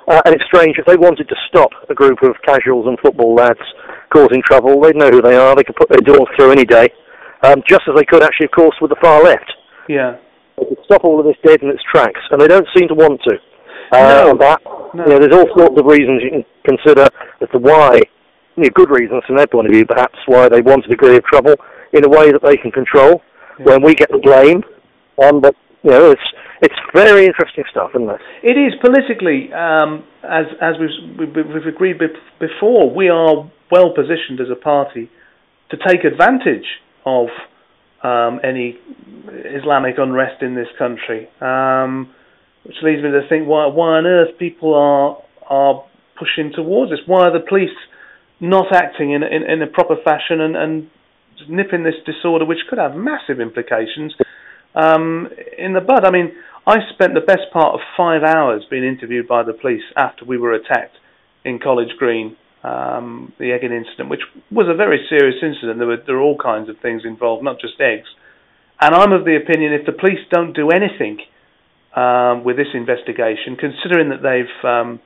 And it's strange, if they wanted to stop a group of casuals and football lads causing trouble, they'd know who they are, they could put their doors through any day, just as they could actually, of course, with the far left. Yeah. They could stop all of this dead in its tracks, and they don't seem to want to. No. There's all sorts of reasons you can consider as to why, good reasons from their point of view, perhaps, why they want a degree of trouble in a way that they can control, when we get the blame. But, it's very interesting stuff, isn't it? It is. Politically, as we've agreed before, we are well positioned as a party to take advantage of any Islamic unrest in this country, which leads me to think, why on earth people are pushing towards this? Why are the police not acting in a proper fashion and nipping this disorder, which could have massive implications, in the bud? I mean, I spent the best part of 5 hours being interviewed by the police after we were attacked in College Green, the egging incident, which was a very serious incident. There were all kinds of things involved, not just eggs. And I'm of the opinion, if the police don't do anything with this investigation, considering that they've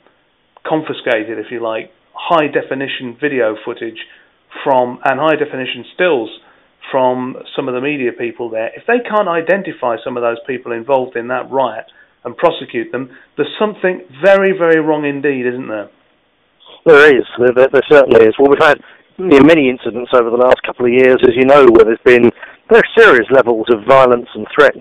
confiscated, if you like, high-definition video footage and high-definition stills from some of the media people there, if they can't identify some of those people involved in that riot and prosecute them, there's something very, very wrong indeed, isn't there? There is. There certainly is. Well, we've had many incidents over the last couple of years, as you know, where there's been very serious levels of violence and threat to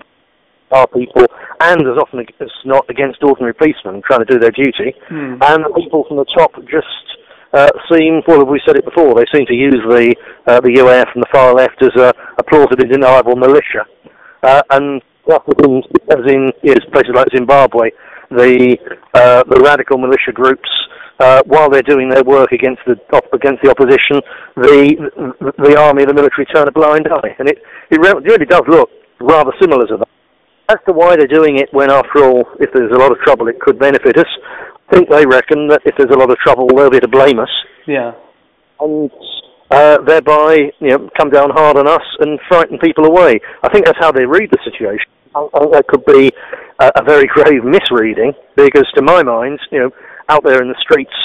our people, and as often as not against ordinary policemen trying to do their duty. And the people from the top just seem, well, we said it before, they seem to use the UAF from the far left as a plausibly deniable militia. And as in places like Zimbabwe, the radical militia groups, while they're doing their work against the opposition, the army, the military turn a blind eye, and it really does look rather similar to that. As to why they're doing it, when after all, if there's a lot of trouble, it could benefit us. I think they reckon that if there's a lot of trouble, they'll be to blame us. Yeah. And thereby, come down hard on us and frighten people away. I think that's how they read the situation. I think that could be a very grave misreading, because to my mind, out there in the streets,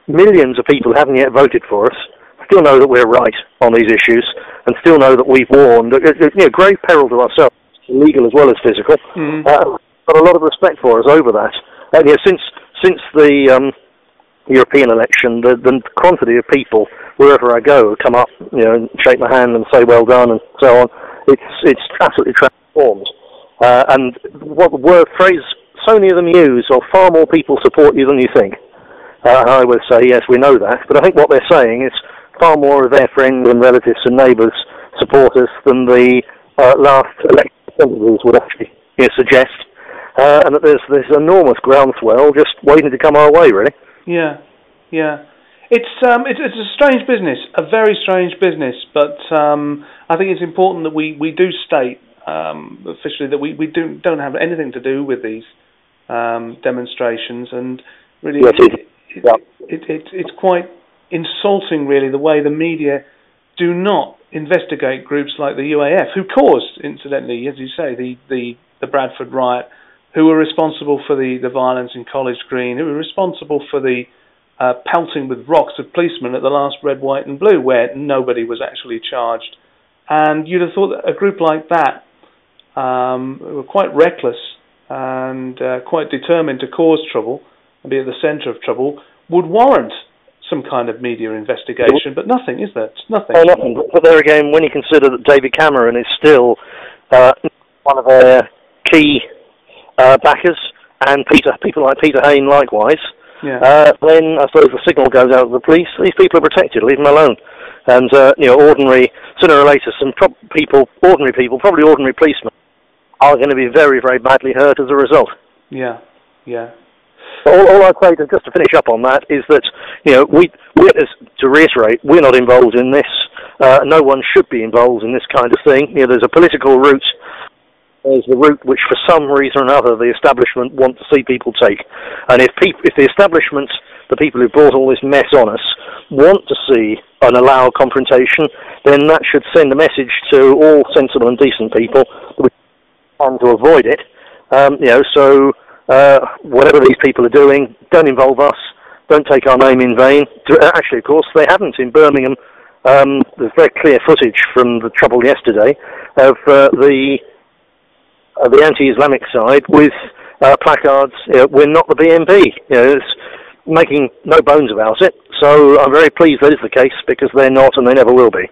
millions of people haven't yet voted for us, still know that we're right on these issues, and still know that we've warned. Grave peril to ourselves, legal as well as physical. Got a lot of respect for us over that. And since the European election, the quantity of people wherever I go come up, and shake my hand and say well done and so on. It's absolutely transformed. And what the phrase so many of them use, or far more people support you than you think. I would say yes, we know that, but I think what they're saying is far more of their friends and relatives and neighbours support us than the last election representatives would actually suggest. And that there's this enormous groundswell just waiting to come our way, really. Yeah. It's a strange business, a very strange business, but I think it's important that we do state officially that we don't have anything to do with these demonstrations, and really it's quite insulting, really, the way the media do not investigate groups like the UAF, who caused, incidentally, as you say, the Bradford riot, who were responsible for the violence in College Green, who were responsible for the pelting with rocks of policemen at the last Red, White and Blue, where nobody was actually charged. And you'd have thought that a group like that, who were quite reckless and quite determined to cause trouble and be at the centre of trouble, would warrant some kind of media investigation, but nothing, is there? It's nothing. Oh, nothing. But there again, when you consider that David Cameron is still one of their key backers, and people like Peter Hain likewise, then I suppose the signal goes out to the police. These people are protected, leave them alone. And sooner or later, ordinary people, probably ordinary policemen, are going to be very, very badly hurt as a result. Yeah. All I'd say, just to finish up on that, is that, to reiterate, we're not involved in this. No one should be involved in this kind of thing. There's a political route. There's the route which, for some reason or another, the establishment want to see people take. And if the establishment, the people who brought all this mess on us, want to see and allow confrontation, then that should send a message to all sensible and decent people that we plan to avoid it. whatever these people are doing, don't involve us, don't take our name in vain. Actually, of course, they haven't. In Birmingham, there's very clear footage from the trouble yesterday of the anti-Islamic side with placards, we're not the BNP. It's making no bones about it. So I'm very pleased that is the case, because they're not and they never will be.